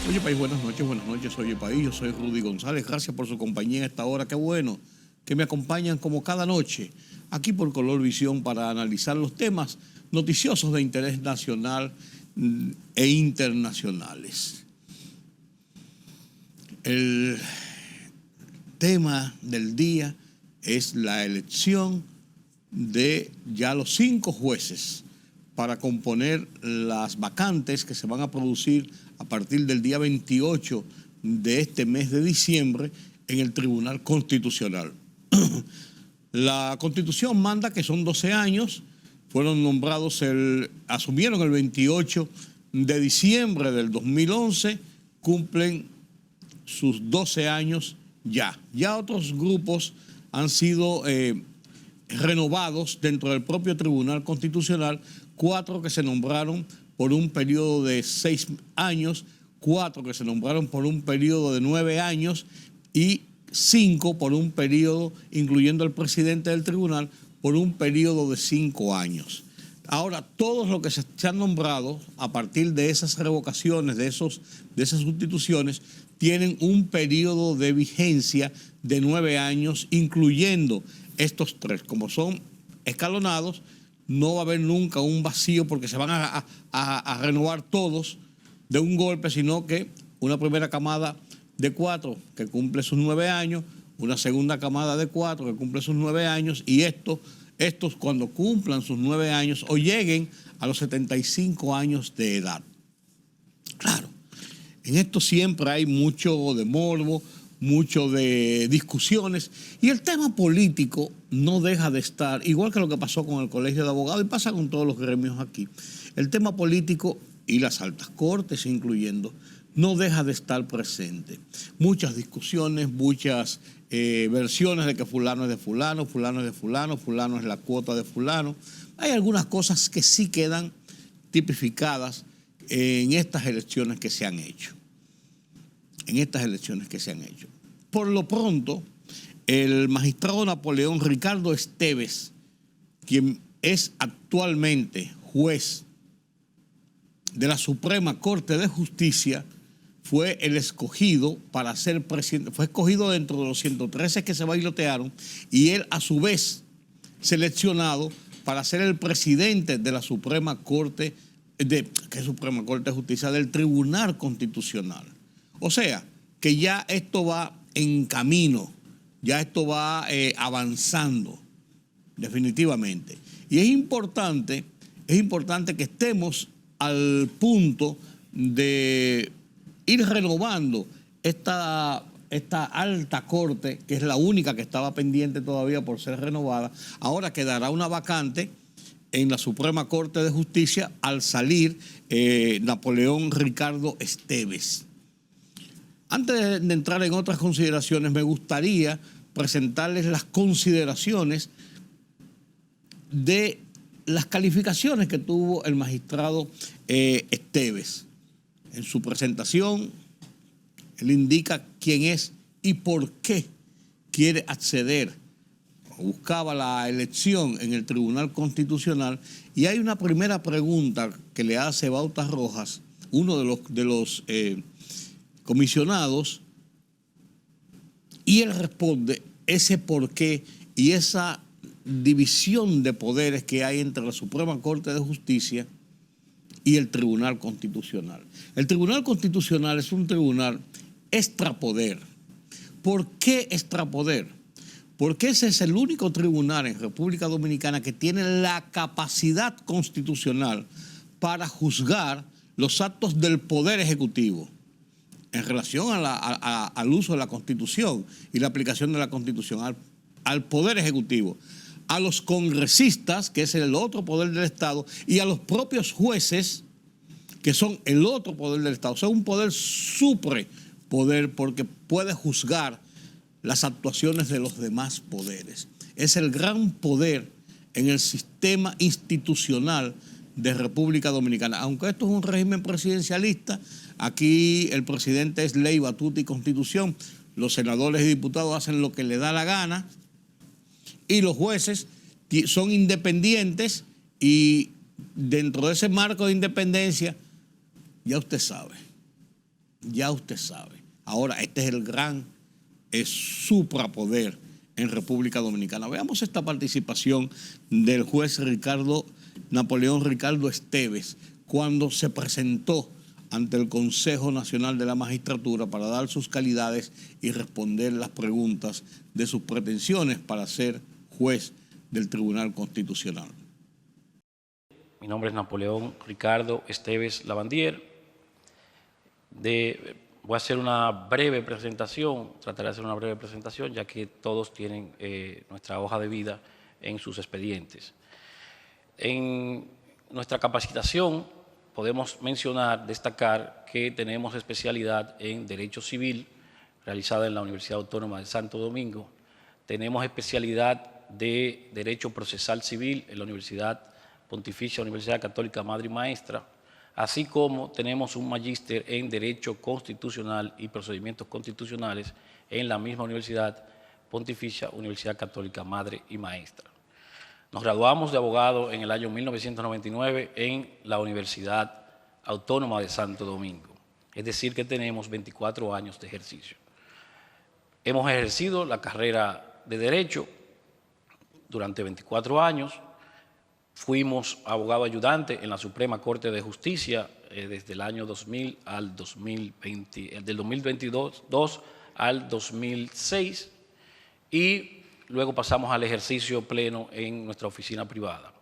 Oye, país, buenas noches, oye, país, yo soy Rudy González, gracias por su compañía en esta hora, qué bueno que me acompañan como cada noche aquí por Color Visión para analizar los temas noticiosos de interés nacional e internacionales. El tema del día es la elección de ya los 5 jueces para componer las vacantes que se van a producir a partir del día 28 de este mes de diciembre en el Tribunal Constitucional. La Constitución manda que son 12 años, fueron nombrados, asumieron el 28 de diciembre del 2011, cumplen sus 12 años ya. Ya otros grupos han sido renovados dentro del propio Tribunal Constitucional, 4 que se nombraron por un periodo de 6 años, 4 que se nombraron por un periodo de 9 años y 5 por un periodo, incluyendo al presidente del tribunal, por un periodo de 5 años. Ahora, todos los que se han nombrado a partir de esas revocaciones, de esas sustituciones, tienen un periodo de vigencia de 9 años, incluyendo estos 3. Como son escalonados, no va a haber nunca un vacío porque se van a renovar todos de un golpe, sino que una primera camada de 4 que cumple sus 9 años, una segunda camada de 4 que cumple sus 9 años y estos cuando cumplan sus 9 años o lleguen a los 75 años de edad. Claro, en esto siempre hay mucho de morbo, mucho de discusiones y el tema político no deja de estar, igual que lo que pasó con el Colegio de Abogados y pasa con todos los gremios aquí. El tema político y las altas cortes incluyendo, no deja de estar presente. Muchas discusiones, muchas versiones de que fulano es de fulano, fulano es de fulano, fulano es la cuota de fulano. Hay algunas cosas que sí quedan tipificadas en estas elecciones que se han hecho. Por lo pronto, el magistrado Napoleón Ricardo Esteves, quien es actualmente juez de la Suprema Corte de Justicia, fue el escogido para ser presidente, fue escogido dentro de los 113 que se bailotearon y él a su vez seleccionado para ser el presidente de la Suprema Corte de Justicia, del Tribunal Constitucional. O sea, que ya esto va en camino, ya esto va avanzando, definitivamente. Y es importante que estemos al punto de ir renovando esta alta corte, que es la única que estaba pendiente todavía por ser renovada. Ahora quedará una vacante en la Suprema Corte de Justicia al salir Napoleón Ricardo Esteves. Antes de entrar en otras consideraciones, me gustaría presentarles las consideraciones de las calificaciones que tuvo el magistrado Esteves. En su presentación, él indica quién es y por qué quiere acceder, buscaba la elección en el Tribunal Constitucional, y hay una primera pregunta que le hace Bautas Rojas, uno de los comisionados, y él responde ese por qué y esa división de poderes que hay entre la Suprema Corte de Justicia y el Tribunal Constitucional. El Tribunal Constitucional es un tribunal extrapoder. ¿Por qué extrapoder? Porque ese es el único tribunal en República Dominicana que tiene la capacidad constitucional para juzgar los actos del Poder Ejecutivo en relación al uso de la Constitución y la aplicación de la Constitución, al Poder Ejecutivo, a los congresistas, que es el otro poder del Estado, y a los propios jueces, que son el otro poder del Estado. O sea, un poder suprepoder porque puede juzgar las actuaciones de los demás poderes. Es el gran poder en el sistema institucional de República Dominicana. Aunque esto es un régimen presidencialista, aquí el presidente es ley, batuta y constitución. Los senadores y diputados hacen lo que les da la gana y los jueces son independientes y dentro de ese marco de independencia, ya usted sabe, ya usted sabe. Ahora, este es el gran suprapoder en República Dominicana. Veamos esta participación del juez Napoleón Ricardo Esteves cuando se presentó ante el Consejo Nacional de la Magistratura para dar sus calidades y responder las preguntas de sus pretensiones para ser juez del Tribunal Constitucional. Mi nombre es Napoleón Ricardo Esteves Lavandier. Voy a hacer una breve presentación, trataré de hacer una breve presentación, ya que todos tienen nuestra hoja de vida en sus expedientes. En nuestra capacitación podemos mencionar, destacar que tenemos especialidad en Derecho Civil, realizada en la Universidad Autónoma de Santo Domingo. Tenemos especialidad de Derecho Procesal Civil en la Pontificia Universidad Católica Madre y Maestra, así como tenemos un magíster en Derecho Constitucional y Procedimientos Constitucionales en la misma Pontificia Universidad Católica Madre y Maestra. Nos graduamos de abogado en el año 1999 en la Universidad Autónoma de Santo Domingo, es decir, que tenemos 24 años de ejercicio. Hemos ejercido la carrera de Derecho durante 24 años, fuimos abogado ayudante en la Suprema Corte de Justicia desde el año 2000 al 2020, del 2022 al 2006, y luego pasamos al ejercicio pleno en nuestra oficina privada.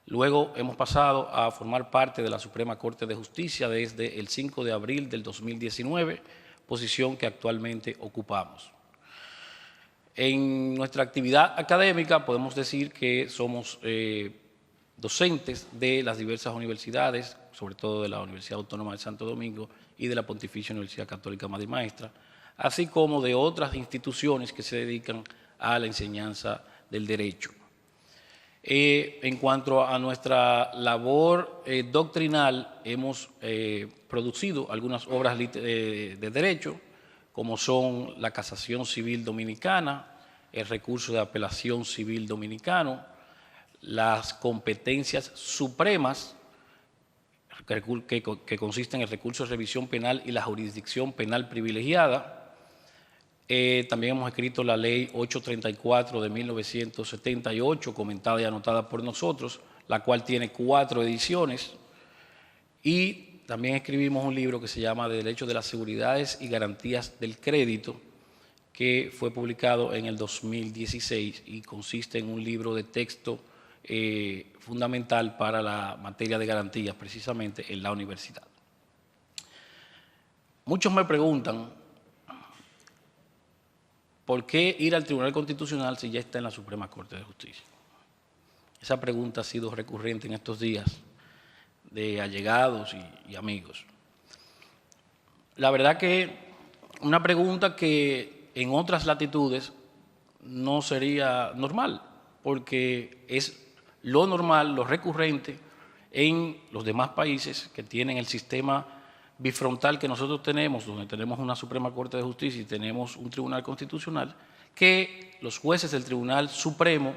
Luego hemos pasado a formar parte de la Suprema Corte de Justicia desde el 5 de abril del 2019, posición que actualmente ocupamos. En nuestra actividad académica podemos decir que somos docentes de las diversas universidades, sobre todo de la Universidad Autónoma de Santo Domingo y de la Pontificia Universidad Católica Madre y Maestra, así como de otras instituciones que se dedican a la enseñanza del derecho. En cuanto a nuestra labor doctrinal, hemos producido algunas obras de derecho, como son la Casación Civil Dominicana, el Recurso de Apelación Civil Dominicano, las competencias supremas, que consisten en el recurso de revisión penal y la jurisdicción penal privilegiada. También hemos escrito la Ley 834 de 1978, comentada y anotada por nosotros, la cual tiene 4 ediciones. Y también escribimos un libro que se llama Derecho de las Seguridades y Garantías del Crédito, que fue publicado en el 2016 y consiste en un libro de texto fundamental para la materia de garantías, precisamente en la universidad. Muchos me preguntan, ¿por qué ir al Tribunal Constitucional si ya está en la Suprema Corte de Justicia? Esa pregunta ha sido recurrente en estos días de allegados y amigos. La verdad que una pregunta que en otras latitudes no sería normal, porque es lo normal, lo recurrente en los demás países que tienen el sistema bifrontal que nosotros tenemos, donde tenemos una Suprema Corte de Justicia y tenemos un Tribunal Constitucional, que los jueces del Tribunal Supremo,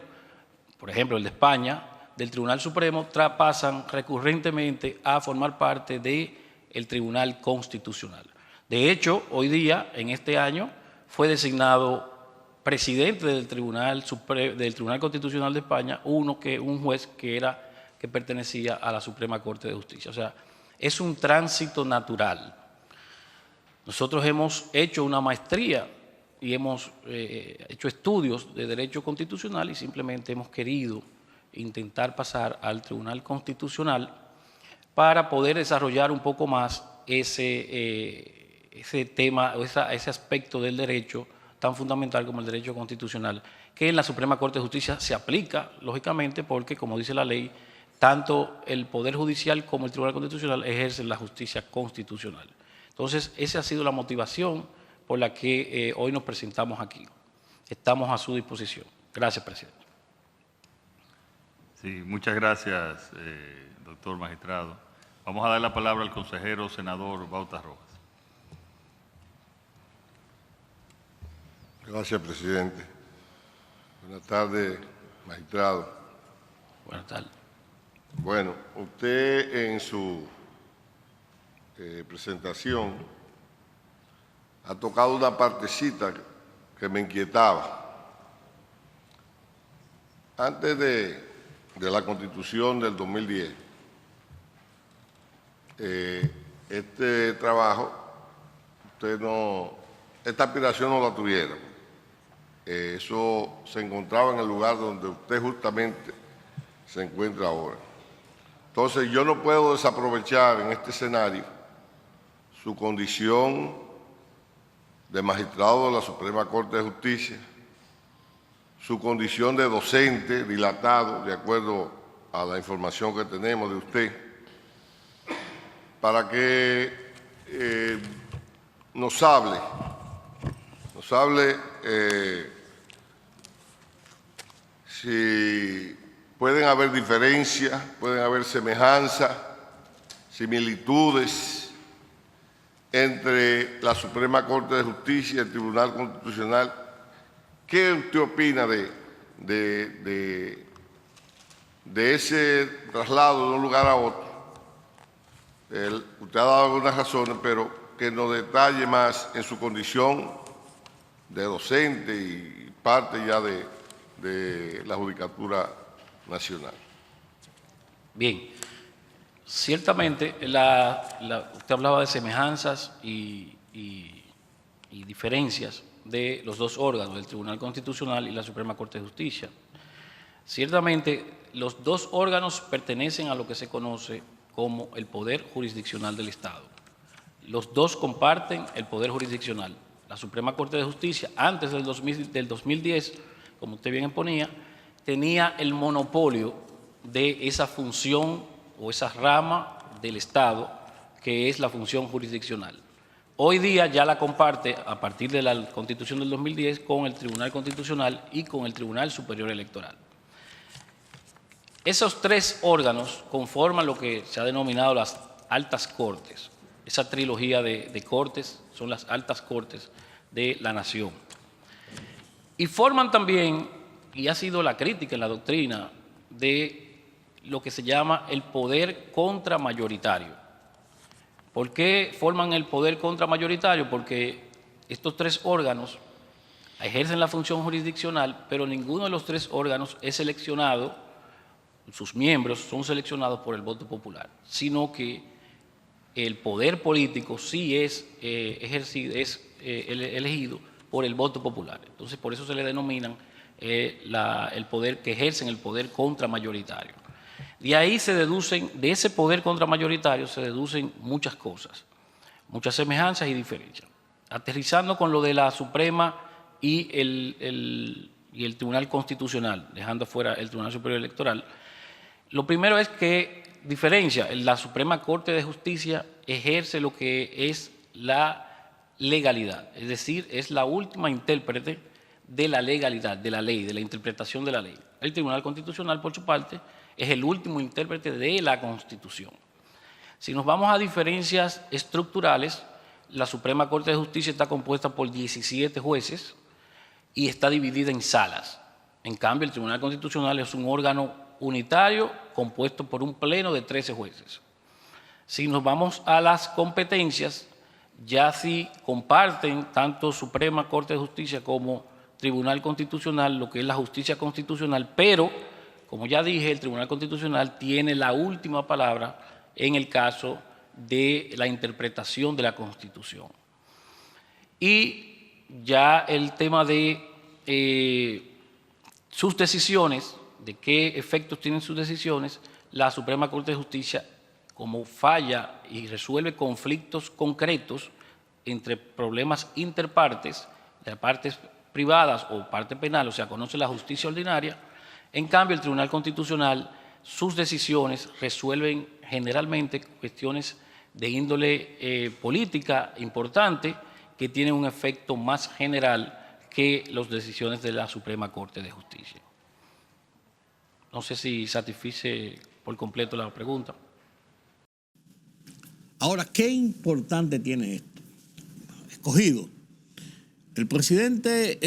por ejemplo el de España, del Tribunal Supremo, pasan recurrentemente a formar parte del Tribunal Constitucional. De hecho, hoy día, en este año, fue designado presidente del Tribunal Constitucional de España un juez que pertenecía a la Suprema Corte de Justicia. O sea, es un tránsito natural. Nosotros hemos hecho una maestría y hemos hecho estudios de Derecho Constitucional y simplemente hemos querido intentar pasar al Tribunal Constitucional para poder desarrollar un poco más ese tema, ese aspecto del derecho tan fundamental como el derecho constitucional, que en la Suprema Corte de Justicia se aplica, lógicamente, porque, como dice la ley, tanto el Poder Judicial como el Tribunal Constitucional ejercen la justicia constitucional. Entonces, esa ha sido la motivación por la que hoy nos presentamos aquí. Estamos a su disposición. Gracias, presidente. Sí, muchas gracias, doctor magistrado. Vamos a dar la palabra al consejero senador Bautas Rojas. Gracias, presidente. Buenas tardes, magistrado. Buenas tardes. Bueno, usted en su presentación ha tocado una partecita que me inquietaba. Antes de la Constitución del 2010, este trabajo, esta aspiración no la tuvieron. Eso se encontraba en el lugar donde usted justamente se encuentra ahora. Entonces, yo no puedo desaprovechar en este escenario su condición de magistrado de la Suprema Corte de Justicia, su condición de docente dilatado, de acuerdo a la información que tenemos de usted, para que nos hable si pueden haber diferencias, pueden haber semejanzas, similitudes entre la Suprema Corte de Justicia y el Tribunal Constitucional. ¿Qué usted opina de ese traslado de un lugar a otro? Usted ha dado algunas razones, pero que nos detalle más en su condición de docente y parte ya de la Judicatura Nacional. Bien, ciertamente usted hablaba de semejanzas y diferencias de los dos órganos, el Tribunal Constitucional y la Suprema Corte de Justicia. Ciertamente, los dos órganos pertenecen a lo que se conoce como el poder jurisdiccional del Estado. Los dos comparten el poder jurisdiccional. La Suprema Corte de Justicia, antes del 2010, como usted bien exponía, tenía el monopolio de esa función o esa rama del Estado que es la función jurisdiccional. Hoy día ya la comparte, a partir de la Constitución del 2010, con el Tribunal Constitucional y con el Tribunal Superior Electoral. Esos tres órganos conforman lo que se ha denominado las altas cortes. Esa trilogía de cortes son las altas cortes de la nación. Y forman también, y ha sido la crítica en la doctrina, de lo que se llama el poder contramayoritario. ¿Por qué forman el poder contramayoritario? Porque estos tres órganos ejercen la función jurisdiccional, pero ninguno de los tres órganos es seleccionado, sus miembros son seleccionados por el voto popular, sino que el poder político sí es elegido por el voto popular. Entonces, por eso se le denominan el poder que ejercen el poder contramayoritario. De ahí de ese poder contramayoritario se deducen muchas cosas, muchas semejanzas y diferencias. Aterrizando con lo de la Suprema y el Tribunal Constitucional, dejando fuera el Tribunal Superior Electoral, lo primero es que diferencia, la Suprema Corte de Justicia ejerce lo que es la legalidad, es decir, es la última intérprete de la legalidad, de la ley, de la interpretación de la ley. El Tribunal Constitucional, por su parte, es el último intérprete de la Constitución. Si nos vamos a diferencias estructurales, la Suprema Corte de Justicia está compuesta por 17 jueces y está dividida en salas. En cambio, el Tribunal Constitucional es un órgano unitario compuesto por un pleno de 13 jueces. Si nos vamos a las competencias, ya sí comparten tanto Suprema Corte de Justicia como Tribunal Constitucional lo que es la justicia constitucional, pero, como ya dije, el Tribunal Constitucional tiene la última palabra en el caso de la interpretación de la Constitución. Y ya el tema de sus decisiones, de qué efectos tienen sus decisiones, la Suprema Corte de Justicia, como falla y resuelve conflictos concretos entre problemas interpartes, de partes privadas o parte penal, o sea, conoce la justicia ordinaria. En cambio, el Tribunal Constitucional, sus decisiones resuelven generalmente cuestiones de índole política importante que tienen un efecto más general que las decisiones de la Suprema Corte de Justicia. No sé si satisfice por completo la pregunta. Ahora, ¿qué importante tiene esto? Escogido. El presidente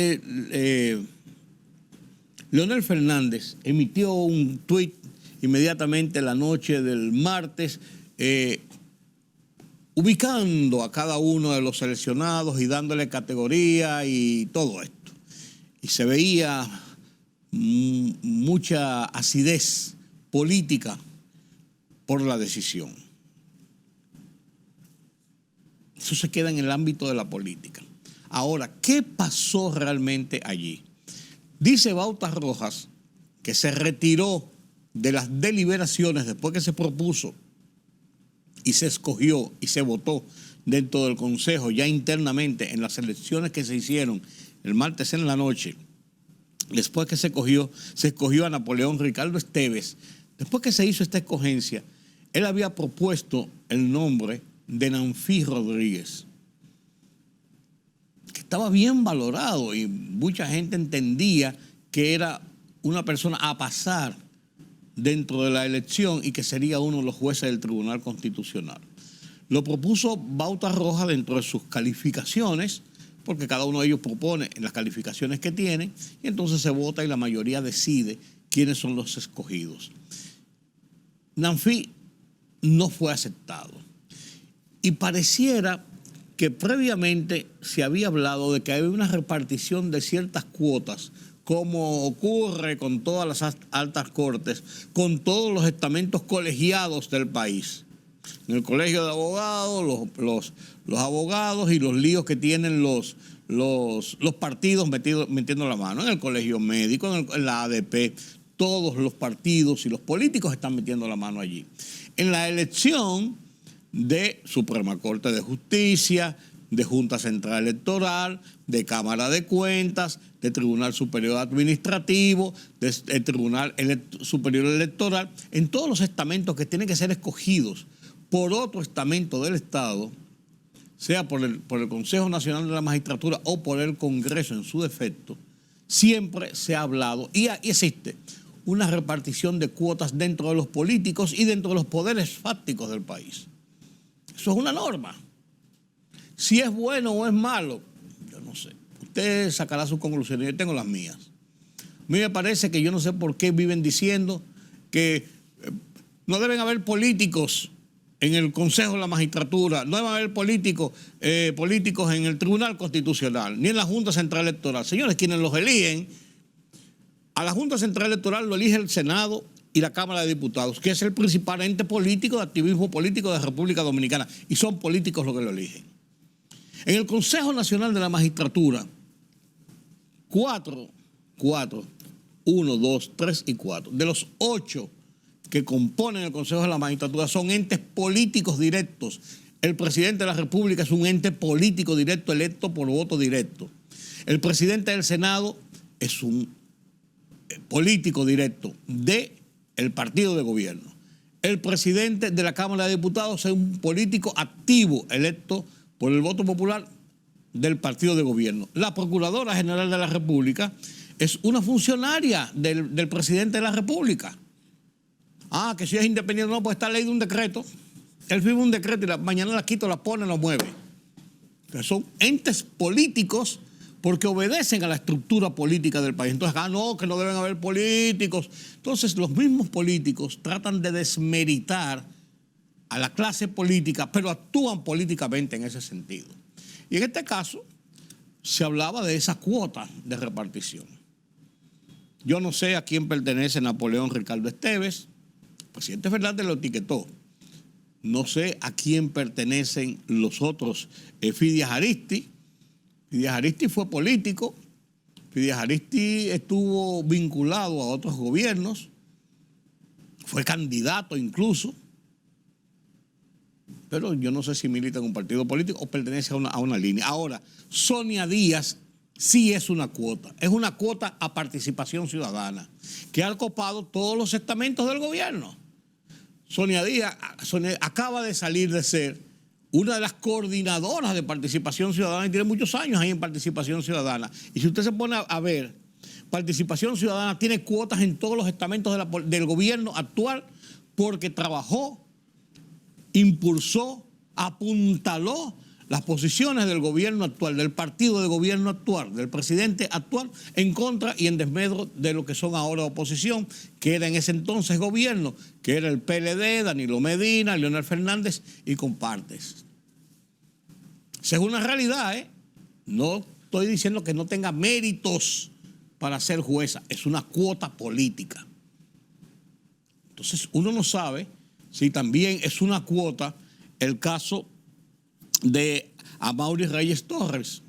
Leonel Fernández emitió un tuit inmediatamente la noche del martes ubicando a cada uno de los seleccionados y dándole categoría y todo esto. Y se veía mucha acidez política por la decisión. Eso se queda en el ámbito de la política. Ahora, ¿qué pasó realmente allí? Dice Bautas Rojas que se retiró de las deliberaciones después que se propuso y se escogió y se votó dentro del Consejo ya internamente en las elecciones que se hicieron el martes en la noche. Después que se escogió a Napoleón Ricardo Esteves. Después que se hizo esta escogencia, él había propuesto el nombre de Nanfi Rodríguez, que estaba bien valorado y mucha gente entendía que era una persona a pasar dentro de la elección y que sería uno de los jueces del Tribunal Constitucional. Lo propuso Bautas Rojas dentro de sus calificaciones, porque cada uno de ellos propone en las calificaciones que tienen, y entonces se vota y la mayoría decide quiénes son los escogidos. Nanfi no fue aceptado. Y pareciera que previamente se había hablado de que había una repartición de ciertas cuotas, como ocurre con todas las altas cortes, con todos los estamentos colegiados del país. En el colegio de abogados, los abogados y los líos que tienen los partidos metiendo la mano. En el colegio médico, en la ADP, todos los partidos y los políticos están metiendo la mano allí. En la elección de Suprema Corte de Justicia, de Junta Central Electoral, de Cámara de Cuentas, de Tribunal Superior Administrativo, de Tribunal Superior Electoral, en todos los estamentos que tienen que ser escogidos por otro estamento del Estado, sea por el Consejo Nacional de la Magistratura o por el Congreso en su defecto, siempre se ha hablado y existe una repartición de cuotas dentro de los políticos y dentro de los poderes fácticos del país. Eso es una norma. Si es bueno o es malo, yo no sé. Usted sacará sus conclusiones, yo tengo las mías. A mí me parece que yo no sé por qué viven diciendo que no deben haber políticos en el Consejo de la Magistratura, no deben haber políticos en el Tribunal Constitucional, ni en la Junta Central Electoral. Señores, quienes los eligen, a la Junta Central Electoral lo elige el Senado y la Cámara de Diputados, que es el principal ente político de activismo político de la República Dominicana, y son políticos los que lo eligen. En el Consejo Nacional de la Magistratura, 1, 2, 3 y 4, de los 8 que componen el Consejo de la Magistratura son entes políticos directos. El presidente de la República es un ente político directo electo por voto directo. El presidente del Senado es un político directo del partido de gobierno. El presidente de la Cámara de Diputados es un político activo electo por el voto popular del partido de gobierno. La Procuradora General de la República es una funcionaria del presidente de la República. Que si es independiente, no, pues está ley de un decreto. Él firma un decreto y mañana la quita, la pone, la mueve. Entonces son entes políticos porque obedecen a la estructura política del país. Entonces, no, que no deben haber políticos. Entonces, los mismos políticos tratan de desmeritar a la clase política, pero actúan políticamente en ese sentido. Y en este caso, se hablaba de esa cuota de repartición. Yo no sé a quién pertenece Napoleón Ricardo Esteves. El presidente Fernández lo etiquetó. No sé a quién pertenecen los otros. Fidias Aristi. Fidias Aristi fue político. Fidias Aristi estuvo vinculado a otros gobiernos. Fue candidato incluso. Pero yo no sé si milita en un partido político o pertenece a una línea. Ahora, Sonia Díaz sí es una cuota. Es una cuota a participación ciudadana que ha copado todos los estamentos del gobierno. Sonia Díaz acaba de salir de ser una de las coordinadoras de participación ciudadana y tiene muchos años ahí en participación ciudadana. Y si usted se pone a ver, participación ciudadana tiene cuotas en todos los estamentos del gobierno actual porque trabajó, impulsó, apuntaló las posiciones del gobierno actual, del partido de gobierno actual, del presidente actual, en contra y en desmedro de lo que son ahora oposición, que era en ese entonces gobierno, que era el PLD, Danilo Medina, Leonel Fernández y compartes. Esa es una realidad, ¿eh? No estoy diciendo que no tenga méritos para ser jueza, es una cuota política. Entonces, uno no sabe si también es una cuota el caso de Amaury Reyes Torres.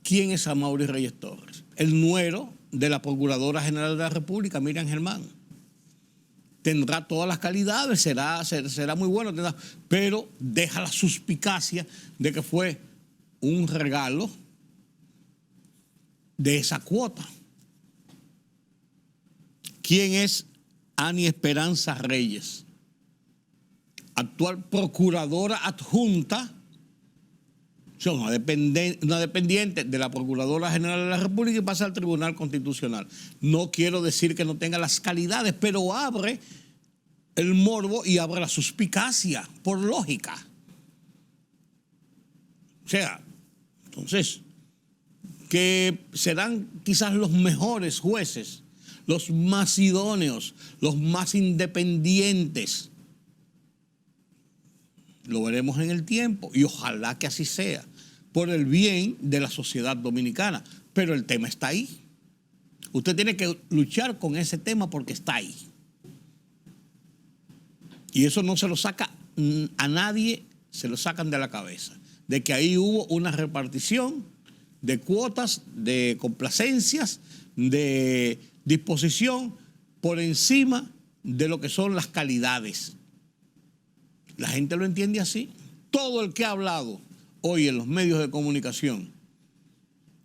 ¿Quién es Amaury Reyes Torres? El nuero de la Procuradora General de la República, Miriam Germán. Tendrá todas las calidades, será muy bueno, pero deja la suspicacia de que fue un regalo de esa cuota. ¿Quién es Ani Esperanza Reyes? Actual procuradora adjunta, una dependiente de la Procuradora General de la República y pasa al Tribunal Constitucional. No quiero decir que no tenga las calidades, pero abre el morbo y abre la suspicacia, por lógica. O sea, entonces, que serán quizás los mejores jueces, los más idóneos, los más independientes. Lo veremos en el tiempo y ojalá que así sea, por el bien de la sociedad dominicana. Pero el tema está ahí. Usted tiene que luchar con ese tema porque está ahí. Y eso no se lo saca a nadie, se lo sacan de la cabeza. De que ahí hubo una repartición de cuotas, de complacencias, de disposición por encima de lo que son las calidades. La gente lo entiende así. Todo el que ha hablado hoy en los medios de comunicación,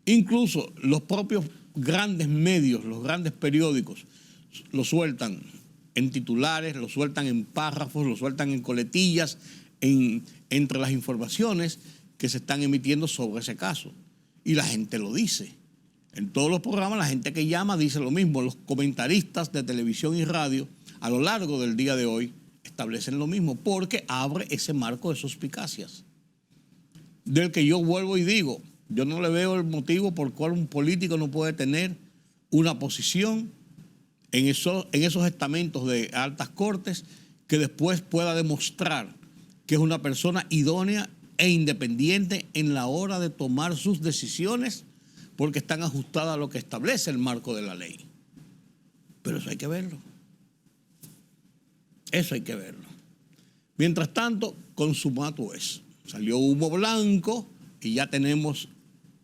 incluso los propios grandes medios, los grandes periódicos, lo sueltan en titulares, lo sueltan en párrafos, lo sueltan en coletillas, entre las informaciones que se están emitiendo sobre ese caso. Y la gente lo dice. En todos los programas la gente que llama dice lo mismo. Los comentaristas de televisión y radio a lo largo del día de hoy establecen lo mismo porque abre ese marco de suspicacias. Del que yo vuelvo y digo, yo no le veo el motivo por el cual un político no puede tener una posición en esos estamentos de altas cortes que después pueda demostrar que es una persona idónea e independiente en la hora de tomar sus decisiones porque están ajustadas a lo que establece el marco de la ley. Pero eso hay que verlo. Eso hay que verlo. Mientras tanto, consumado es. Salió humo blanco y ya tenemos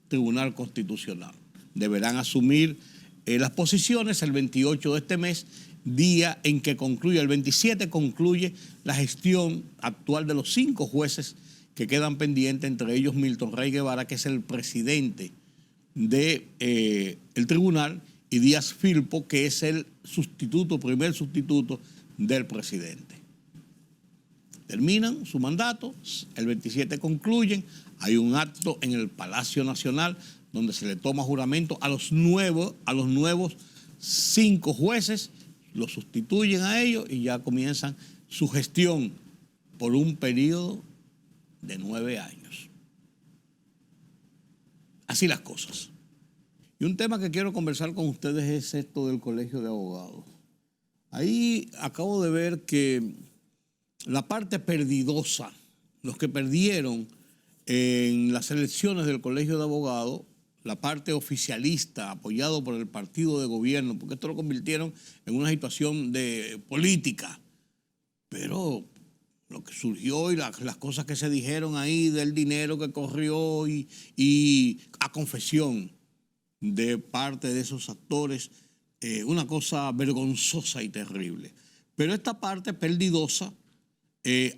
Tribunal Constitucional. Deberán asumir las posiciones el 28 de este mes, día en que concluye, el 27 concluye la gestión actual de los 5 jueces que quedan pendientes, entre ellos Milton Rey Guevara, que es el presidente del tribunal, y Díaz Filpo, que es el primer sustituto del presidente. Terminan su mandato, el 27 concluyen, hay un acto en el Palacio Nacional donde se le toma juramento a los nuevos 5 jueces, los sustituyen a ellos y ya comienzan su gestión por un periodo de 9 años. Así las cosas. Y un tema que quiero conversar con ustedes es esto del Colegio de Abogados. Ahí acabo de ver que la parte perdidosa, los que perdieron en las elecciones del Colegio de Abogados, la parte oficialista, apoyado por el partido de gobierno, porque esto lo convirtieron en una situación de política. Pero lo que surgió y las cosas que se dijeron ahí del dinero que corrió y a confesión de parte de esos actores, una cosa vergonzosa y terrible. Pero esta parte perdidosa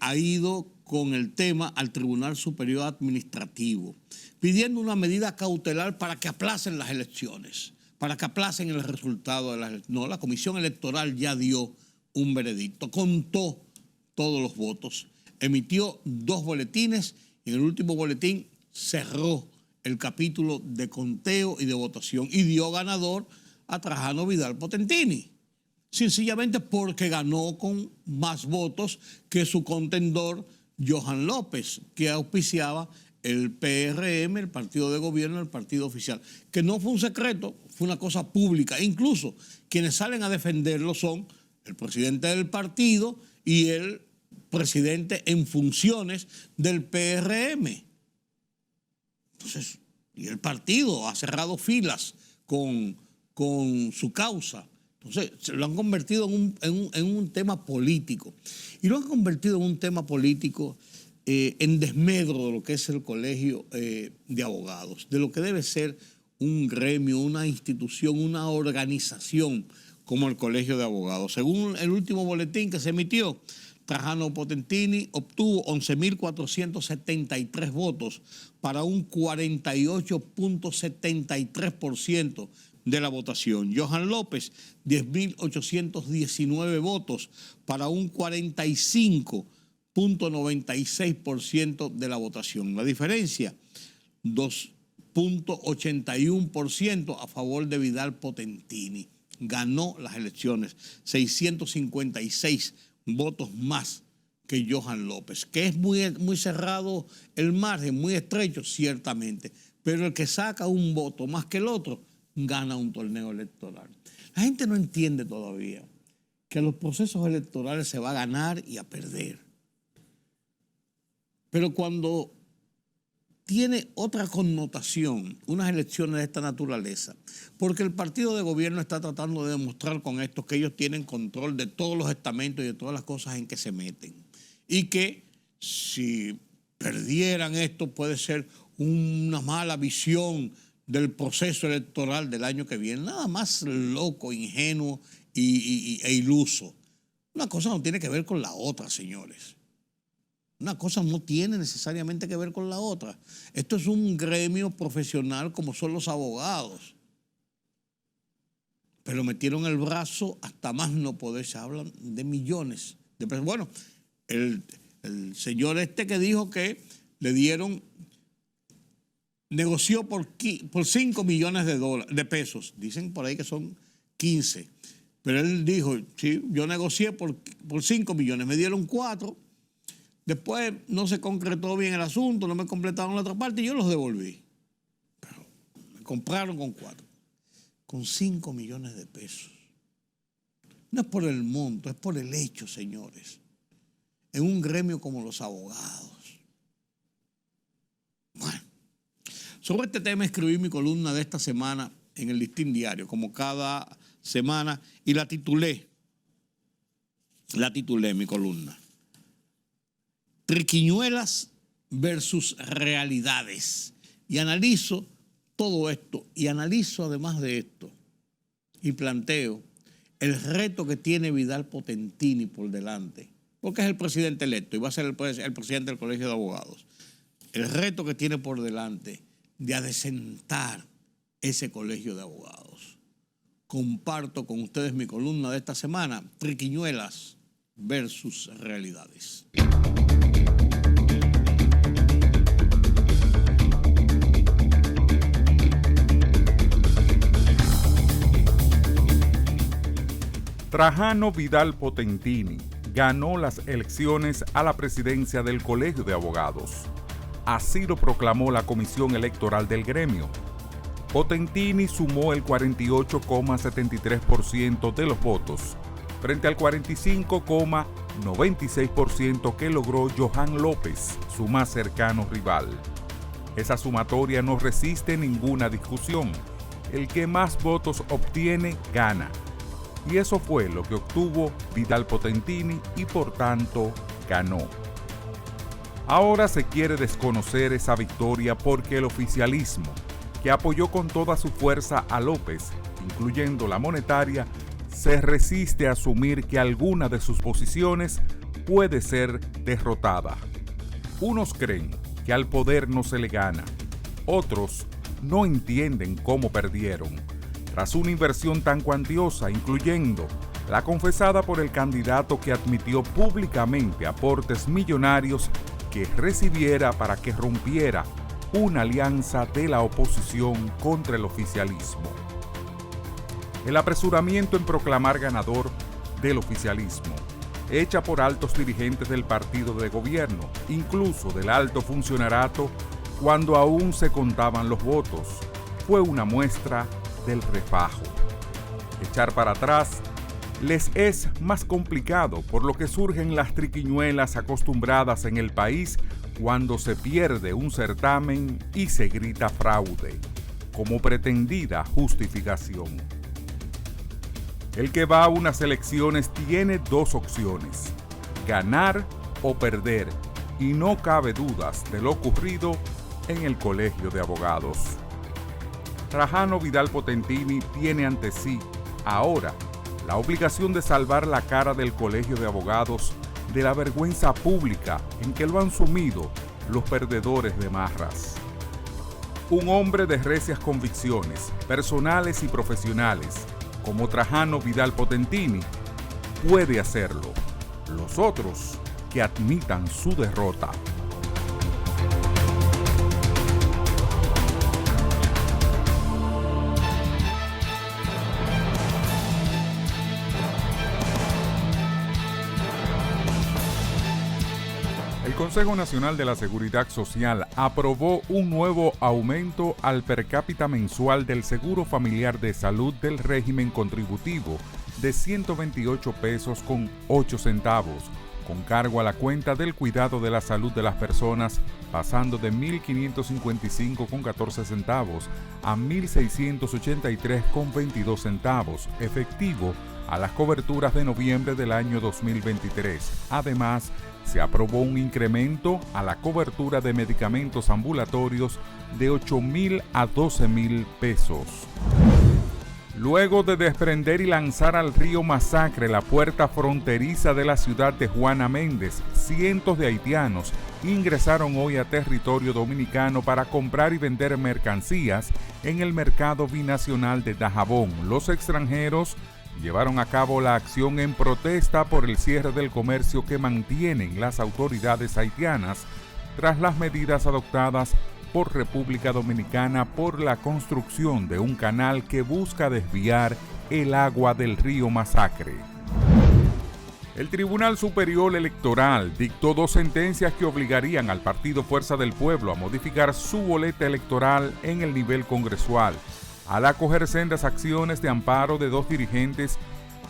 ha ido con el tema al Tribunal Superior Administrativo, pidiendo una medida cautelar para que aplacen las elecciones, para que aplacen el resultado de las elecciones. No, la Comisión Electoral ya dio un veredicto, contó todos los votos, emitió 2 boletines y en el último boletín cerró el capítulo de conteo y de votación y dio ganador a Trajano Vidal Potentini, sencillamente porque ganó con más votos que su contendor Johan López, que auspiciaba el PRM, el partido de gobierno, el partido oficial, que no fue un secreto, fue una cosa pública. E incluso quienes salen a defenderlo son el presidente del partido y el presidente en funciones del PRM. Entonces, y el partido ha cerrado filas con su causa. Entonces, se lo han convertido en un tema político. Y lo han convertido en un tema político en desmedro de lo que es el colegio de abogados, de lo que debe ser un gremio, una institución, una organización como el colegio de abogados. Según el último boletín que se emitió, Trajano Potentini obtuvo 11.473 votos para un 48.73% de la votación. Johan López, 10.819 votos para un 45.96% de la votación. La diferencia, 2.81% a favor de Vidal Potentini. Ganó las elecciones, 656 votos más que Johan López, que es muy cerrado el margen, muy estrecho, ciertamente, pero el que saca un voto más que el otro, gana un torneo electoral. La gente no entiende todavía que en los procesos electorales se va a ganar y a perder. Pero cuando tiene otra connotación unas elecciones de esta naturaleza, porque el partido de gobierno está tratando de demostrar con esto que ellos tienen control de todos los estamentos y de todas las cosas en que se meten, y que si perdieran esto puede ser una mala visión del proceso electoral del año que viene. Nada más loco, ingenuo e iluso. Una cosa no tiene que ver con la otra, señores. Una cosa no tiene necesariamente que ver con la otra. Esto es un gremio profesional como son los abogados. Pero metieron el brazo hasta más no poder. Se hablan de millones de pesos. Bueno, el señor que dijo que le dieron, negoció por 5 millones de pesos. Dicen por ahí que son 15. Pero él dijo, sí, yo negocié por 5 millones, me dieron 4. Después no se concretó bien el asunto, no me completaron la otra parte y yo los devolví. Pero me compraron con 4. Con 5 millones de pesos. No es por el monto, es por el hecho, señores. En un gremio como los abogados. Bueno, sobre este tema escribí mi columna de esta semana en el Listín Diario, como cada semana, y la titulé mi columna. Triquiñuelas versus realidades. Y analizo todo esto, y analizo además de esto, y planteo el reto que tiene Vidal Potentini por delante, porque es el presidente electo y va a ser el presidente del Colegio de Abogados. El reto que tiene por delante de adecentar ese Colegio de Abogados. Comparto con ustedes mi columna de esta semana, Triquiñuelas versus realidades. Trajano Vidal Potentini ganó las elecciones a la presidencia del Colegio de Abogados. Así lo proclamó la Comisión Electoral del gremio. Potentini sumó el 48,73% de los votos, frente al 45,96% que logró Johan López, su más cercano rival. Esa sumatoria no resiste ninguna discusión. El que más votos obtiene, gana. Y eso fue lo que obtuvo Vidal Potentini y por tanto ganó. Ahora se quiere desconocer esa victoria porque el oficialismo, que apoyó con toda su fuerza a López, incluyendo la monetaria, se resiste a asumir que alguna de sus posiciones puede ser derrotada. Unos creen que al poder no se le gana, otros no entienden cómo perdieron. Tras una inversión tan cuantiosa, incluyendo la confesada por el candidato que admitió públicamente aportes millonarios que recibiera para que rompiera una alianza de la oposición contra el oficialismo. El apresuramiento en proclamar ganador del oficialismo, hecha por altos dirigentes del partido de gobierno, incluso del alto funcionariado, cuando aún se contaban los votos, fue una muestra del refajo. Echar para atrás les es más complicado, por lo que surgen las triquiñuelas acostumbradas en el país cuando se pierde un certamen y se grita fraude, como pretendida justificación. El que va a unas elecciones tiene dos opciones: ganar o perder, y no cabe dudas de lo ocurrido en el Colegio de Abogados. Trajano Vidal Potentini tiene ante sí, ahora, la obligación de salvar la cara del Colegio de Abogados de la vergüenza pública en que lo han sumido los perdedores de Marras. Un hombre de recias convicciones, personales y profesionales, como Trajano Vidal Potentini, puede hacerlo. Los otros, que admitan su derrota. El Consejo Nacional de la Seguridad Social aprobó un nuevo aumento al per cápita mensual del Seguro Familiar de Salud del régimen contributivo de 128 pesos con 8 centavos, con cargo a la cuenta del cuidado de la salud de las personas, pasando de 1.555 con 14 centavos a 1.683 con 22 centavos, efectivo a las coberturas de noviembre del año 2023. Además, se aprobó un incremento a la cobertura de medicamentos ambulatorios de 8.000 a 12.000 pesos. Luego de desprender y lanzar al río Masacre la puerta fronteriza de la ciudad de Juana Méndez, cientos de haitianos ingresaron hoy a territorio dominicano para comprar y vender mercancías en el mercado binacional de Dajabón. Los extranjeros llevaron a cabo la acción en protesta por el cierre del comercio que mantienen las autoridades haitianas tras las medidas adoptadas por República Dominicana por la construcción de un canal que busca desviar el agua del río Masacre. El Tribunal Superior Electoral dictó 2 sentencias que obligarían al Partido Fuerza del Pueblo a modificar su boleta electoral en el nivel congresual, al acoger sendas acciones de amparo de 2 dirigentes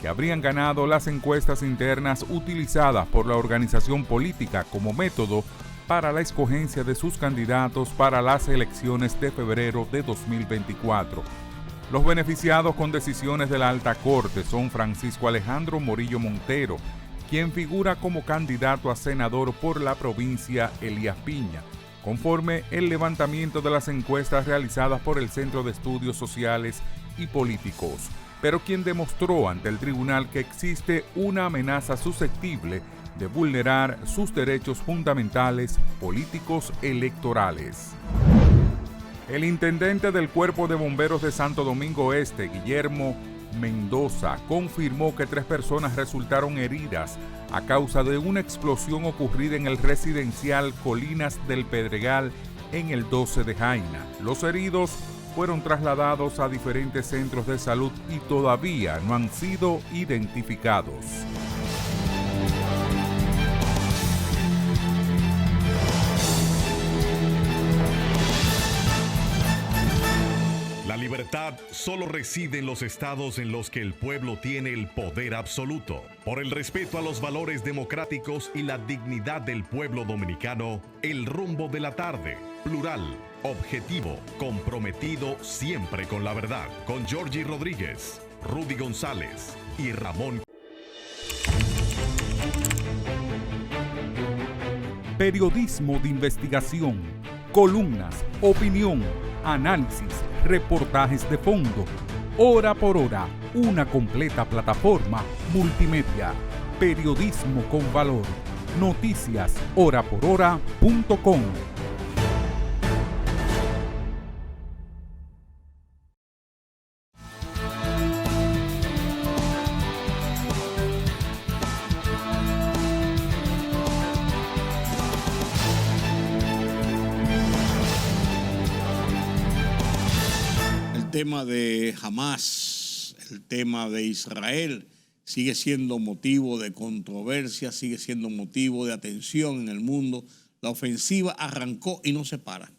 que habrían ganado las encuestas internas utilizadas por la organización política como método para la escogencia de sus candidatos para las elecciones de febrero de 2024. Los beneficiados con decisiones de la Alta Corte son Francisco Alejandro Morillo Montero, quien figura como candidato a senador por la provincia Elías Piña, conforme el levantamiento de las encuestas realizadas por el Centro de Estudios Sociales y Políticos, pero quien demostró ante el tribunal que existe una amenaza susceptible de vulnerar sus derechos fundamentales políticos electorales. El intendente del Cuerpo de Bomberos de Santo Domingo Este, Guillermo Mendoza, confirmó que 3 personas resultaron heridas a causa de una explosión ocurrida en el residencial Colinas del Pedregal en el 12 de Jaina. Los heridos fueron trasladados a diferentes centros de salud y todavía no han sido identificados. La libertad solo reside en los estados en los que el pueblo tiene el poder absoluto. Por el respeto a los valores democráticos y la dignidad del pueblo dominicano, el rumbo de la tarde, plural, objetivo, comprometido siempre con la verdad. Con Georgie Rodríguez, Rudy González y Ramón. Periodismo de investigación, columnas, opinión, análisis, reportajes de fondo. Hora por hora, una completa plataforma multimedia. Periodismo con valor. Noticias horaporhora.com. El tema de Hamás, el tema de Israel, sigue siendo motivo de controversia, sigue siendo motivo de atención en el mundo. La ofensiva arrancó y no se para.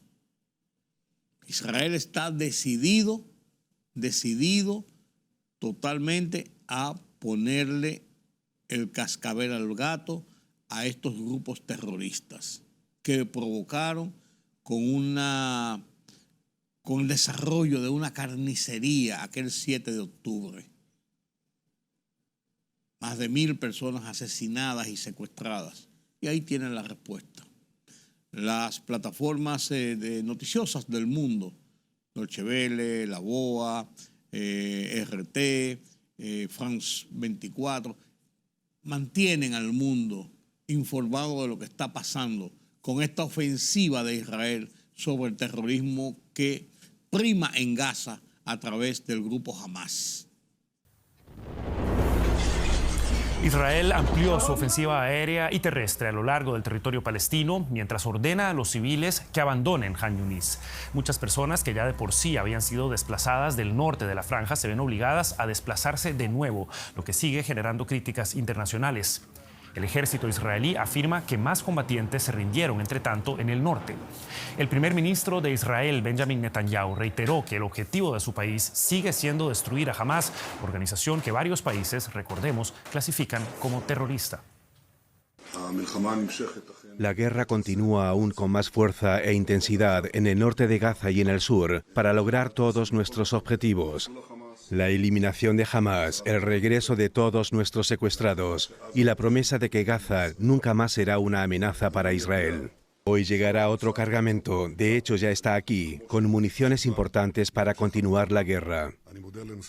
Israel está decidido totalmente a ponerle el cascabel al gato a estos grupos terroristas que provocaron con el desarrollo de una carnicería aquel 7 de octubre. Más de 1.000 personas asesinadas y secuestradas. Y ahí tienen la respuesta. Las plataformas noticiosas del mundo, Deutsche Welle, La Boa, RT, France 24, mantienen al mundo informado de lo que está pasando con esta ofensiva de Israel sobre el terrorismo que prima en Gaza a través del grupo Hamas. Israel amplió su ofensiva aérea y terrestre a lo largo del territorio palestino mientras ordena a los civiles que abandonen Khan Yunis. Muchas personas que ya de por sí habían sido desplazadas del norte de la franja se ven obligadas a desplazarse de nuevo, lo que sigue generando críticas internacionales. El ejército israelí afirma que más combatientes se rindieron, entre tanto, en el norte. El primer ministro de Israel, Benjamin Netanyahu, reiteró que el objetivo de su país sigue siendo destruir a Hamas, organización que varios países, recordemos, clasifican como terrorista. La guerra continúa aún con más fuerza e intensidad en el norte de Gaza y en el sur para lograr todos nuestros objetivos. La eliminación de Hamas, el regreso de todos nuestros secuestrados y la promesa de que Gaza nunca más será una amenaza para Israel. Hoy llegará otro cargamento, de hecho ya está aquí, con municiones importantes para continuar la guerra.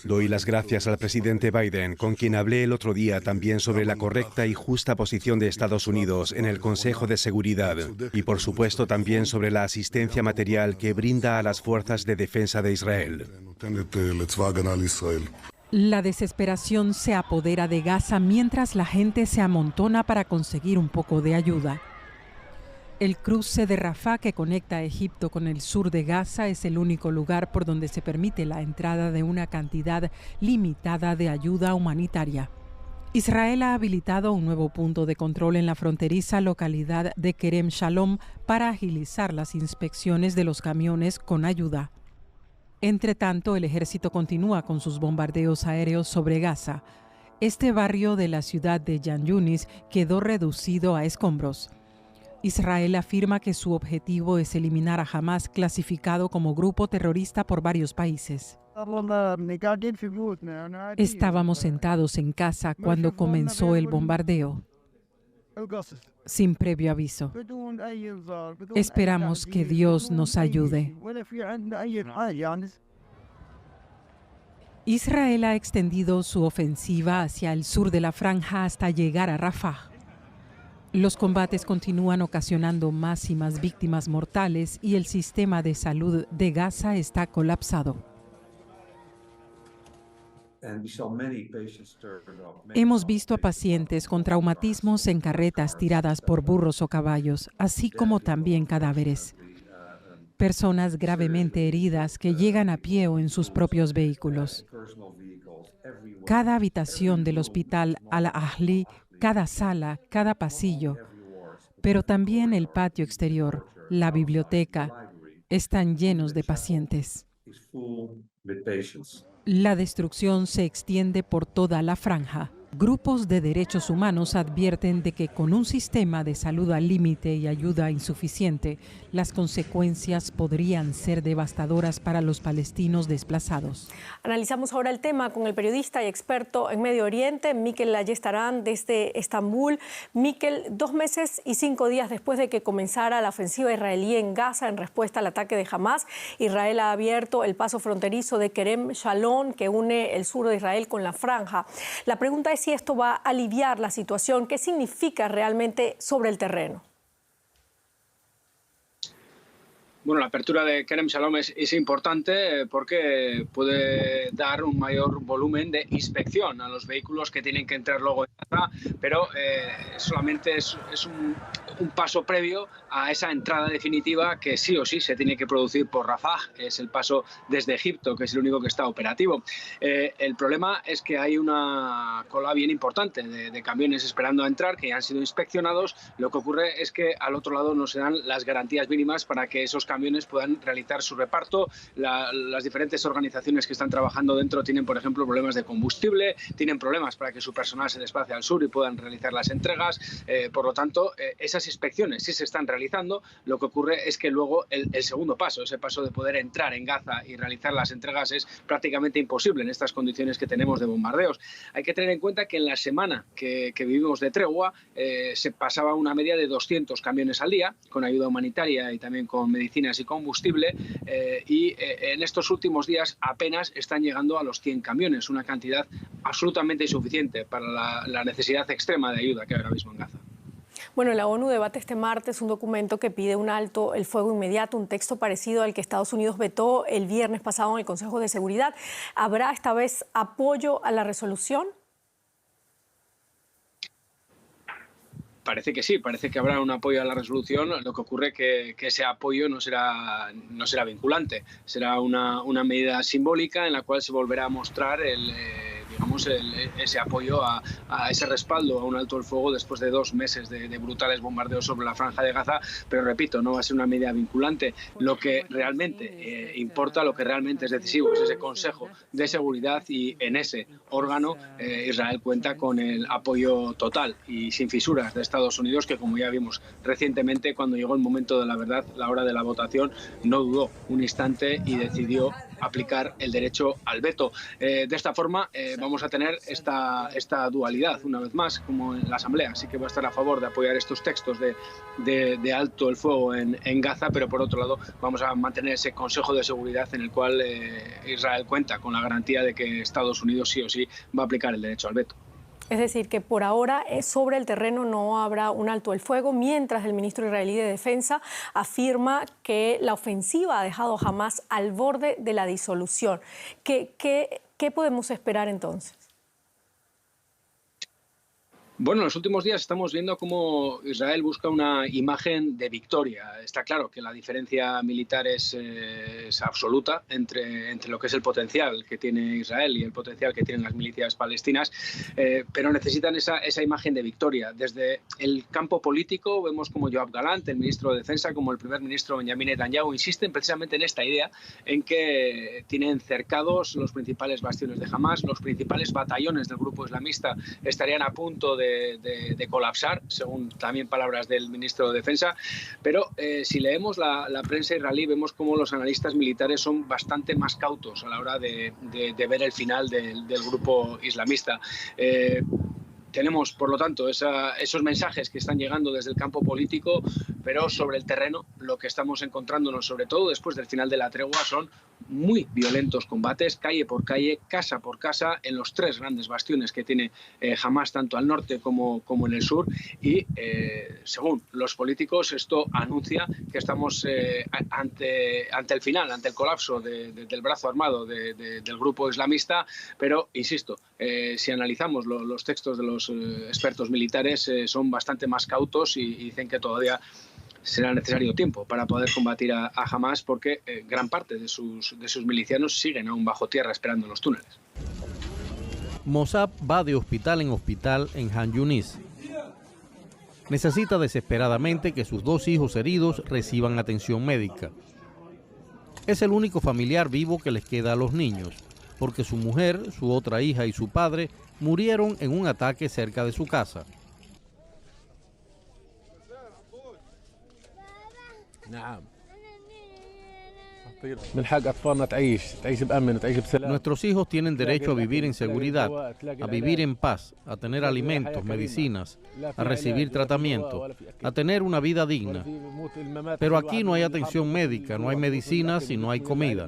Doy las gracias al presidente Biden, con quien hablé el otro día también sobre la correcta y justa posición de Estados Unidos en el Consejo de Seguridad y por supuesto también sobre la asistencia material que brinda a las fuerzas de defensa de Israel. La desesperación se apodera de Gaza mientras la gente se amontona para conseguir un poco de ayuda. El cruce de Rafah que conecta a Egipto con el sur de Gaza es el único lugar por donde se permite la entrada de una cantidad limitada de ayuda humanitaria. Israel ha habilitado un nuevo punto de control en la fronteriza localidad de Kerem Shalom para agilizar las inspecciones de los camiones con ayuda. Entre tanto, el ejército continúa con sus bombardeos aéreos sobre Gaza. Este barrio de la ciudad de Khan Yunis quedó reducido a escombros. Israel afirma que su objetivo es eliminar a Hamas, clasificado como grupo terrorista por varios países. Estábamos sentados en casa cuando comenzó el bombardeo, sin previo aviso. Esperamos que Dios nos ayude. Israel ha extendido su ofensiva hacia el sur de la franja hasta llegar a Rafah. Los combates continúan ocasionando más y más víctimas mortales y el sistema de salud de Gaza está colapsado. Hemos visto a pacientes con traumatismos en carretas tiradas por burros o caballos, así como también cadáveres. Personas gravemente heridas que llegan a pie o en sus propios vehículos. Cada habitación del hospital Al-Ahli, cada sala, cada pasillo, pero también el patio exterior, la biblioteca, están llenos de pacientes. La destrucción se extiende por toda la franja. Grupos de derechos humanos advierten de que con un sistema de salud al límite y ayuda insuficiente, las consecuencias podrían ser devastadoras para los palestinos desplazados. Analizamos ahora el tema con el periodista y experto en Medio Oriente, Mikel Ayestarán, desde Estambul. Mikel, 2 meses y 5 días después de que comenzara la ofensiva israelí en Gaza en respuesta al ataque de Hamas, Israel ha abierto el paso fronterizo de Kerem Shalom, que une el sur de Israel con la franja. La pregunta es si esto va a aliviar la situación. ¿Qué significa realmente sobre el terreno? Bueno, la apertura de Kerem Shalom es importante porque puede dar un mayor volumen de inspección a los vehículos que tienen que entrar luego en Gaza, pero solamente es un paso previo a esa entrada definitiva que sí o sí se tiene que producir por Rafah. Es el paso desde Egipto, que es el único que está operativo. El problema es que hay una cola bien importante de camiones esperando a entrar, que ya han sido inspeccionados. Lo que ocurre es que al otro lado no se dan las garantías mínimas para que esos camiones camiones puedan realizar su reparto. Las diferentes organizaciones que están trabajando dentro tienen, por ejemplo, problemas de combustible, tienen problemas para que su personal se desplace al sur y puedan realizar las entregas. Por lo tanto, esas inspecciones sí se están realizando. Lo que ocurre es que luego el segundo paso, ese paso de poder entrar en Gaza y realizar las entregas, es prácticamente imposible en estas condiciones que tenemos de bombardeos. Hay que tener en cuenta que en la semana que vivimos de tregua se pasaba una media de 200 camiones al día, con ayuda humanitaria y también con medicinas y combustible, y en estos últimos días apenas están llegando a los 100 camiones, una cantidad absolutamente insuficiente para la necesidad extrema de ayuda que hay ahora mismo en Gaza. Bueno, la ONU debate este martes un documento que pide un alto el fuego inmediato, un texto parecido al que Estados Unidos vetó el viernes pasado en el Consejo de Seguridad. ¿Habrá esta vez apoyo a la resolución? Parece que sí, parece que habrá un apoyo a la resolución. Lo que ocurre es que ese apoyo no será vinculante. Será una medida simbólica en la cual se volverá a mostrar ese apoyo a ese respaldo a un alto el fuego después de 2 meses de brutales bombardeos sobre la Franja de Gaza. Pero repito, no va a ser una medida vinculante. Lo que realmente importa, lo que realmente es decisivo, es ese Consejo de Seguridad, y en ese órgano Israel cuenta con el apoyo total y sin fisuras de Estados Unidos, que, como ya vimos recientemente, cuando llegó el momento de la verdad, la hora de la votación, no dudó un instante y decidió aplicar el derecho al veto. De esta forma vamos a tener esta dualidad una vez más, como en la Asamblea. Sí que va a estar a favor de apoyar estos textos de alto el fuego en Gaza, pero por otro lado vamos a mantener ese Consejo de Seguridad en el cual Israel cuenta con la garantía de que Estados Unidos sí o sí va a aplicar el derecho al veto. Es decir, que por ahora sobre el terreno no habrá un alto el fuego, mientras el ministro israelí de Defensa afirma que la ofensiva ha dejado a Hamás al borde de la disolución. ¿Qué podemos esperar entonces? Bueno, en los últimos días estamos viendo cómo Israel busca una imagen de victoria. Está claro que la diferencia militar es absoluta entre lo que es el potencial que tiene Israel y el potencial que tienen las milicias palestinas, pero necesitan esa imagen de victoria. Desde el campo político vemos como Yoav Galant, el ministro de Defensa, como el primer ministro Benjamin Netanyahu, insisten precisamente en esta idea, en que tienen cercados los principales bastiones de Hamás, los principales batallones del grupo islamista estarían a punto de colapsar, según también palabras del ministro de Defensa. Pero si leemos la prensa israelí, vemos cómo los analistas militares son bastante más cautos a la hora de ver el final del grupo islamista. Tenemos, por lo tanto, esos mensajes que están llegando desde el campo político, pero sobre el terreno lo que estamos encontrándonos, sobre todo después del final de la tregua, son muy violentos combates, calle por calle, casa por casa, en los 3 grandes bastiones que tiene Hamás, tanto al norte como en el sur. Y según los políticos, esto anuncia que estamos ante el final, ante el colapso del brazo armado del grupo islamista. Pero, insisto, si analizamos los textos de los expertos militares, son bastante más cautos y dicen que todavía será necesario tiempo para poder combatir a Hamás, porque gran parte de sus milicianos siguen aún bajo tierra esperando en los túneles. Mossab va de hospital en Han Yunis. Necesita desesperadamente que sus 2 hijos heridos reciban atención médica. Es el único familiar vivo que les queda a los niños, porque su mujer, su otra hija y su padre murieron en un ataque cerca de su casa. Nuestros hijos tienen derecho a vivir en seguridad, a vivir en paz, a tener alimentos, medicinas, a recibir tratamiento, a tener una vida digna. Pero aquí no hay atención médica, no hay medicinas y no hay comida.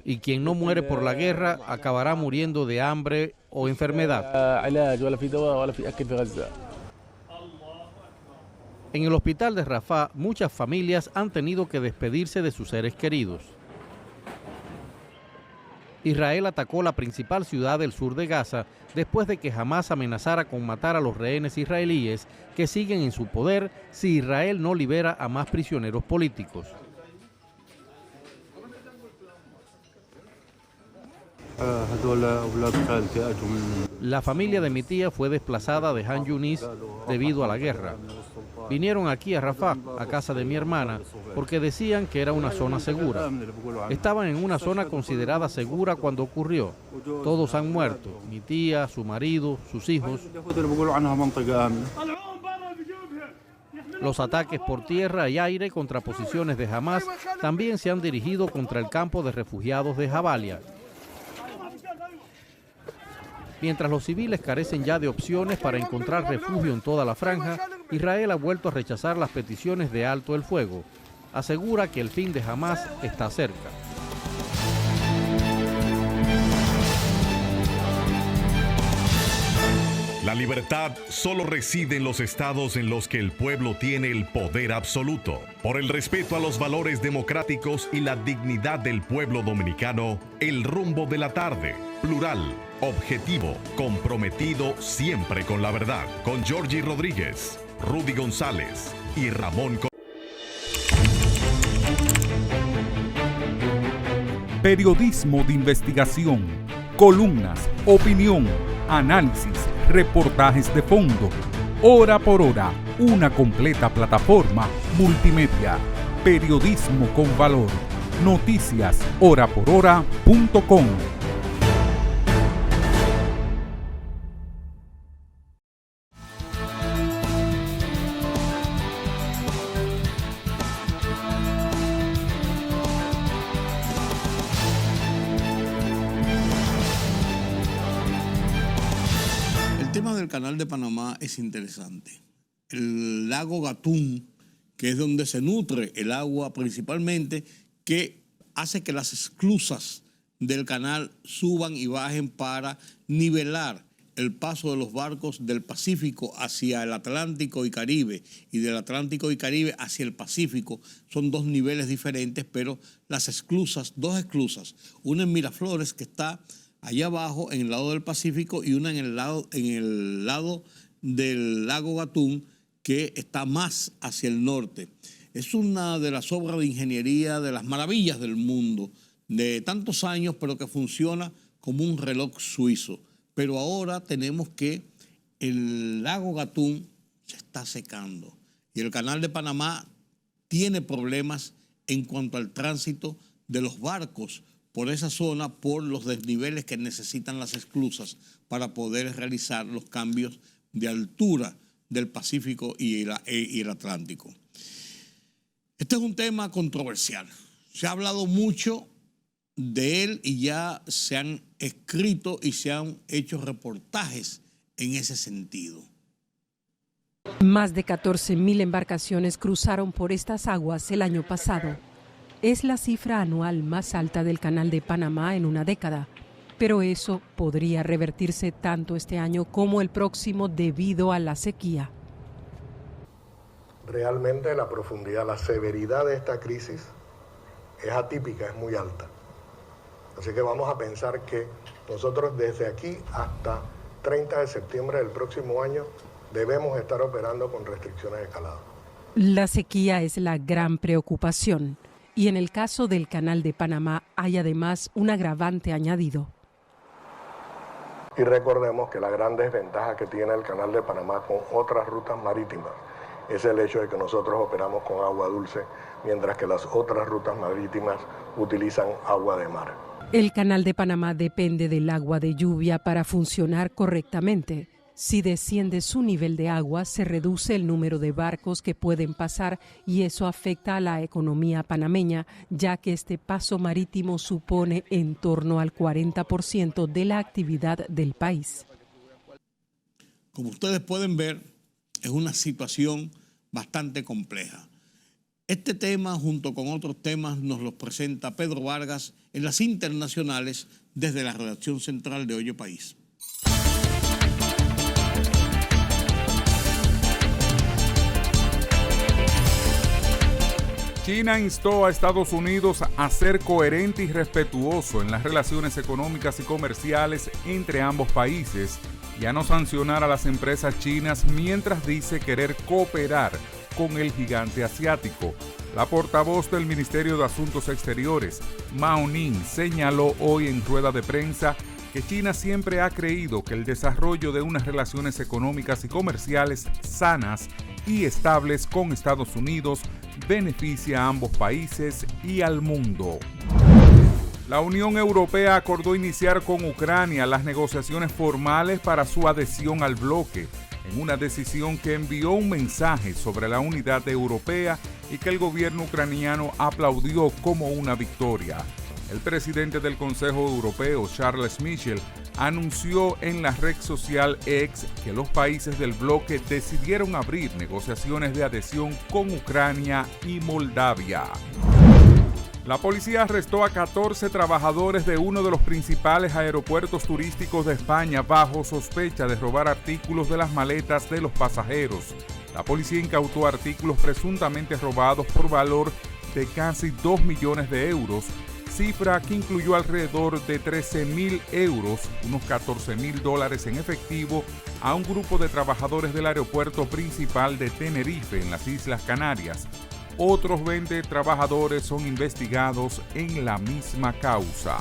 Y quien no muere por la guerra acabará muriendo de hambre o enfermedad. En el hospital de Rafah, muchas familias han tenido que despedirse de sus seres queridos. Israel atacó la principal ciudad del sur de Gaza después de que Hamás amenazara con matar a los rehenes israelíes que siguen en su poder si Israel no libera a más prisioneros políticos. La familia de mi tía fue desplazada de Han Yunis debido a la guerra. Vinieron aquí a Rafah, a casa de mi hermana, porque decían que era una zona segura. Estaban en una zona considerada segura cuando ocurrió. Todos han muerto, mi tía, su marido, sus hijos. Los ataques por tierra y aire contra posiciones de Hamas también se han dirigido contra el campo de refugiados de Jabalia. Mientras los civiles carecen ya de opciones para encontrar refugio en toda la franja, Israel ha vuelto a rechazar las peticiones de alto el fuego. Asegura que el fin de Hamas está cerca. La libertad solo reside en los estados en los que el pueblo tiene el poder absoluto. Por el respeto a los valores democráticos y la dignidad del pueblo dominicano, El Rumbo de la Tarde, plural, objetivo, comprometido siempre con la verdad. Con Georgie Rodríguez, Rudy González y Ramón. Periodismo de investigación, columnas, opinión, análisis, reportajes de fondo. Hora por hora, una completa plataforma multimedia. Periodismo con valor. Noticias horaporhora.com. El tema del Canal de Panamá es interesante. El lago Gatún, que es donde se nutre el agua principalmente, que hace que las esclusas del canal suban y bajen para nivelar el paso de los barcos del Pacífico hacia el Atlántico y Caribe y del Atlántico y Caribe hacia el Pacífico. Son dos niveles diferentes, pero las esclusas, dos esclusas, una en Miraflores, que está allá abajo en el lado del Pacífico, y una en el lado del lago Gatún, que está más hacia el norte. Es una de las obras de ingeniería, de las maravillas del mundo, de tantos años, pero que funciona como un reloj suizo. Pero ahora tenemos que el lago Gatún se está secando y el Canal de Panamá tiene problemas en cuanto al tránsito de los barcos por esa zona, por los desniveles que necesitan las esclusas para poder realizar los cambios de altura del Pacífico y el Atlántico. Este es un tema controversial. Se ha hablado mucho de él y ya se han escrito y se han hecho reportajes en ese sentido. Más de 14.000 embarcaciones cruzaron por estas aguas el año pasado. Es la cifra anual más alta del Canal de Panamá en una década, pero eso podría revertirse tanto este año como el próximo debido a la sequía. Realmente la profundidad, la severidad de esta crisis es atípica, es muy alta. Así que vamos a pensar que nosotros desde aquí hasta 30 de septiembre del próximo año debemos estar operando con restricciones escaladas. La sequía es la gran preocupación y en el caso del Canal de Panamá hay además un agravante añadido. Y recordemos que la gran desventaja que tiene el Canal de Panamá con otras rutas marítimas es el hecho de que nosotros operamos con agua dulce, mientras que las otras rutas marítimas utilizan agua de mar. El Canal de Panamá depende del agua de lluvia para funcionar correctamente. Si desciende su nivel de agua, se reduce el número de barcos que pueden pasar y eso afecta a la economía panameña, ya que este paso marítimo supone en torno al 40% de la actividad del país. Como ustedes pueden ver, es una situación bastante compleja. Este tema, junto con otros temas, nos los presenta Pedro Vargas en las internacionales desde la redacción central de Oye País. China instó a Estados Unidos a ser coherente y respetuoso en las relaciones económicas y comerciales entre ambos países y a no sancionar a las empresas chinas mientras dice querer cooperar con el gigante asiático. La portavoz del Ministerio de Asuntos Exteriores, Mao Ning, señaló hoy en rueda de prensa que China siempre ha creído que el desarrollo de unas relaciones económicas y comerciales sanas y estables con Estados Unidos beneficia a ambos países y al mundo. La Unión Europea acordó iniciar con Ucrania las negociaciones formales para su adhesión al bloque, en una decisión que envió un mensaje sobre la unidad europea y que el gobierno ucraniano aplaudió como una victoria. El presidente del Consejo Europeo, Charles Michel, anunció en la red social X que los países del bloque decidieron abrir negociaciones de adhesión con Ucrania y Moldavia. La policía arrestó a 14 trabajadores de uno de los principales aeropuertos turísticos de España bajo sospecha de robar artículos de las maletas de los pasajeros. La policía incautó artículos presuntamente robados por valor de casi 2 millones de euros, cifra que incluyó alrededor de 13.000 euros, unos 14.000 dólares en efectivo, a un grupo de trabajadores del aeropuerto principal de Tenerife, en las Islas Canarias. Otros 20 trabajadores son investigados en la misma causa.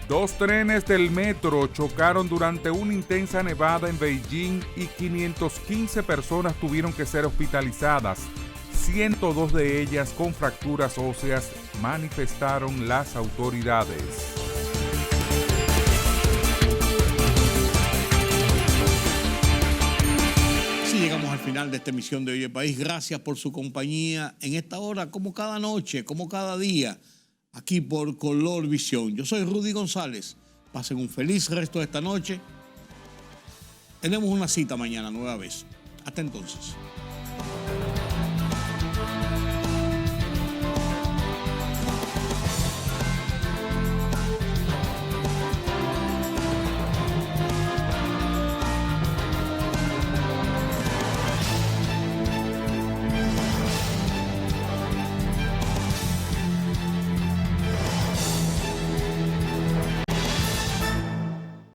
2 trenes del metro chocaron durante una intensa nevada en Beijing y 515 personas tuvieron que ser hospitalizadas. 102 de ellas con fracturas óseas, manifestaron las autoridades. Así llegamos al final de esta emisión de Oye País. Gracias por su compañía en esta hora, como cada noche, como cada día, aquí por Color Visión. Yo soy Rudy González. Pasen un feliz resto de esta noche. Tenemos una cita mañana nueva vez. Hasta entonces.